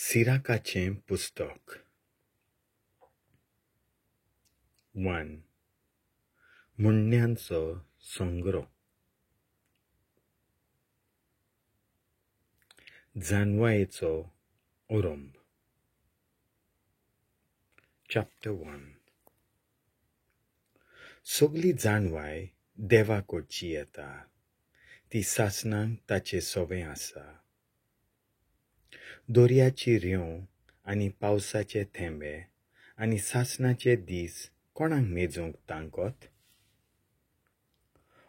सिराकाचें पुस्तक 1. मुंड्यांचो संग्रह. जानवायेचो आरंभ. Chapter 1. सगली जानवाय देवा कडची येता. ती सासणांक ताचे सवें आसा. दोर्याची रेंव आनी पावसाचे थेंबे आनी सासणाचे दीस कोणाक मेजूंक तांकोत?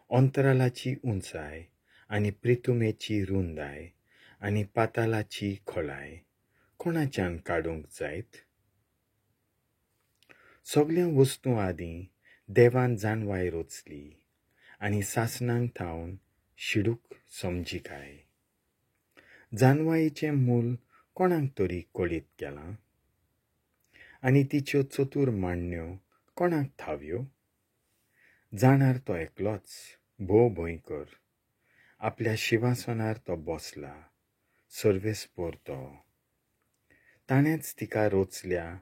अंतरालाची उंचाय आनी प्रितुमेची रुंदाय आनी पातालाची खोलाय कोणाच्यान काडूंक जायत? सगळ्या वस्तू आदीं देवान जानवाय रचली आनी सासणांक थावन शिडूक समजी काय. जानवायेचें मूल कोणाक तरी कळीत केलां आनी तिच्यो चतूर मांडण्यो कोणाक थाव्यो? जाणार तो एकलोच, भोव भंयकर. आपल्या शिवासनार तो बसला, सर्वेस्पोर तो. ताणेंच तिका रचल्या,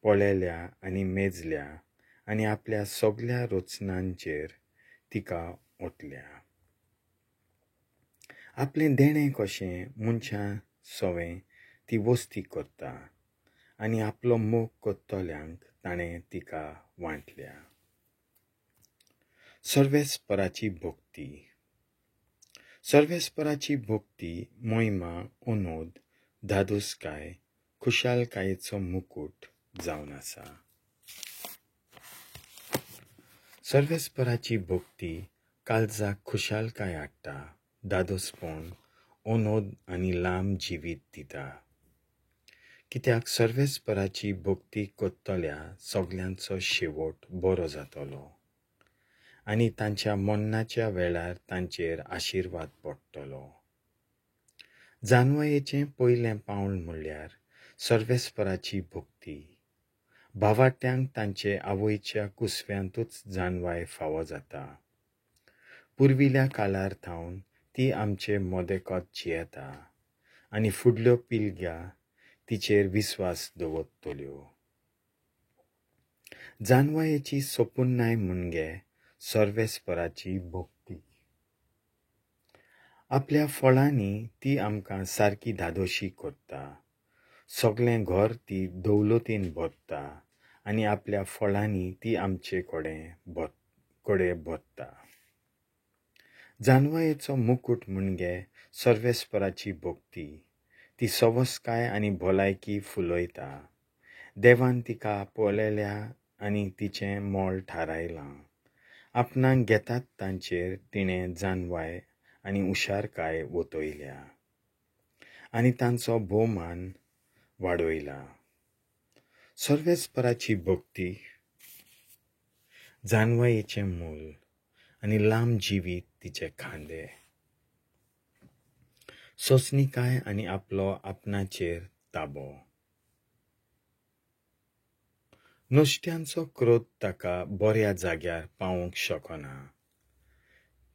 पळयल्या आनी मेजल्या आनी आपल्या सगळ्या रचनांचेर तिका ओतल्या. आपलें देणें कशें मनशां सवें ती वस्ती करता आनी आपलो मोग कोत्तोल्यांक ताणें तिका वांटल्या. सर्वेस्पराची भक्ती. सर्वेस्पराची भक्ती मोहिमा, अनोद, धादोसकाय, खुशालकायेचो मुकुट जावन आसा. सर्वेस्पराची भक्ती काळजाक खुशालकाय हाडटा, धादोसपण, अनोद आनी लांब जिवीत दिता. कित्याक सर्वेस्पराची भक्ती कोत्तोल्या सगळ्यांचो शेवट बरो जातलो आनी तांच्या मरणाच्या वेळार तांचेर आशिर्वाद पडटलो. जानवायेचें पयलें पावल म्हणल्यार सर्वेस्पराची भक्ती. भावार्थ्यांक तांचे आवयच्या कुसव्यांतूच जानवाय फावो जाता. पुर्विल्या काळार थावन ती आमचे मदेकोत जियेता आनी फुडल्यो पिळग्या तिचेर विस्वास दवरतल्यो. जानवायेची सोपुन्नाय म्हणजे सर्वेस्पराची भक्ती. आपल्या फळांनी ती आमकां सारकी धादोशी करता. सगळें घर ती दौलतीन भरता आनी आपल्या फळांनी ती आमचे कडेन भरता. जानवायेचो मुकुट म्हणजे सर्वेस्पराची भक्ती. ती सवस्काय आनी भलायकी फुलयता. देवान तिका पळयल्या आनी तिचें मोल थारायलां. आपणाक घेतात तांचेर तिणें जानवाय आनी हुशारकाय वतयल्या आनी तांचो भोवमान वाडयला. सर्वेस्पराची भक्ती, जानवायेचें मूल आनी लांब जिवीत तिचे खांदे. सोंसणीकाय आनी आपलो आपणाचेर ताबो. नुस्त्यांचो क्रोध ताका बऱ्या जाग्यार पावूंक शकना,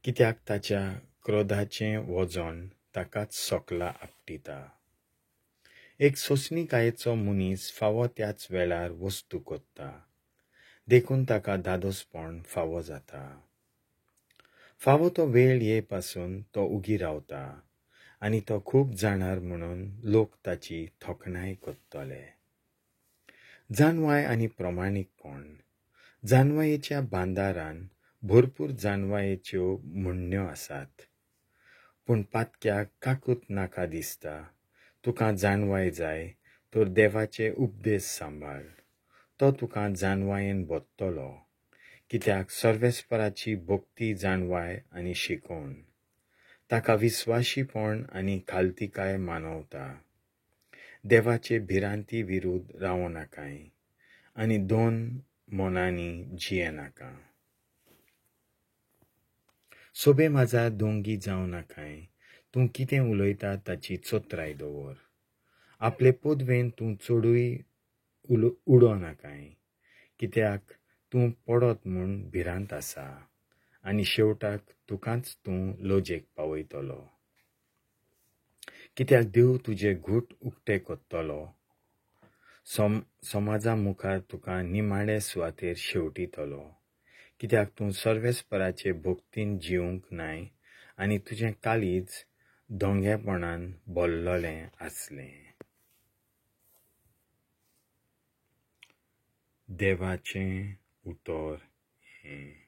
कित्याक ताच्या क्रोधाचें वजन ताकाच सोकला आपटिता. एक सोंसणीकायेचो मनीस फावो त्याच वेळार वस्तू कोत्ता, देखून ताका धादोसपण फावो जाता. फावो तो वेळ ये पासून तो उगी रावता आनी तो खूब जाणार म्हणून लोक ताची थोखणाय कोत्तले. जानवाय आनी प्रमाणीकपण. जानवायेच्या बांदारान भरपूर जानवायेच्यो मुंडण्यो आसात. पूण पातक्याक काकूत नाका दिसता. तुका जानवाय जाय तर देवाचे उपदेश सांबाळ. तो तुका जानवायेन बदतलो. कित्याक सर्वेस्पराची भक्ती जानवाय आनी शिकोवन ताका विस्वाशीपण आनी खालतीकाय मानवता. देवाचे भिरांती विरूद्ध रावो नाकाय आनी दोन मोनांनी जियेनाका. सोबे माजार दोंगी जावं नाकाय. तूं कितें उलयता ताची चोत्राय दवर. आपले पोदवेन तूं चडूय उडो नाकाय, कित्याक तूं पडत म्हूण भिरांत आसा आनी शेवटाक तुकाच तूं लोजेक पावयतलो. कित्याक देव तुजे घूट उक्ते कोत्तलो. समाजा मुखार तुका निमाणे सुवातेर शेवटीतलो. कित्याक तूं सर्वेस्पराचे भोगतीन जिवंक नाय आनी तुजें काळीज धोंगेपणान भरलोलें आसलें. देवाचें उतर हें.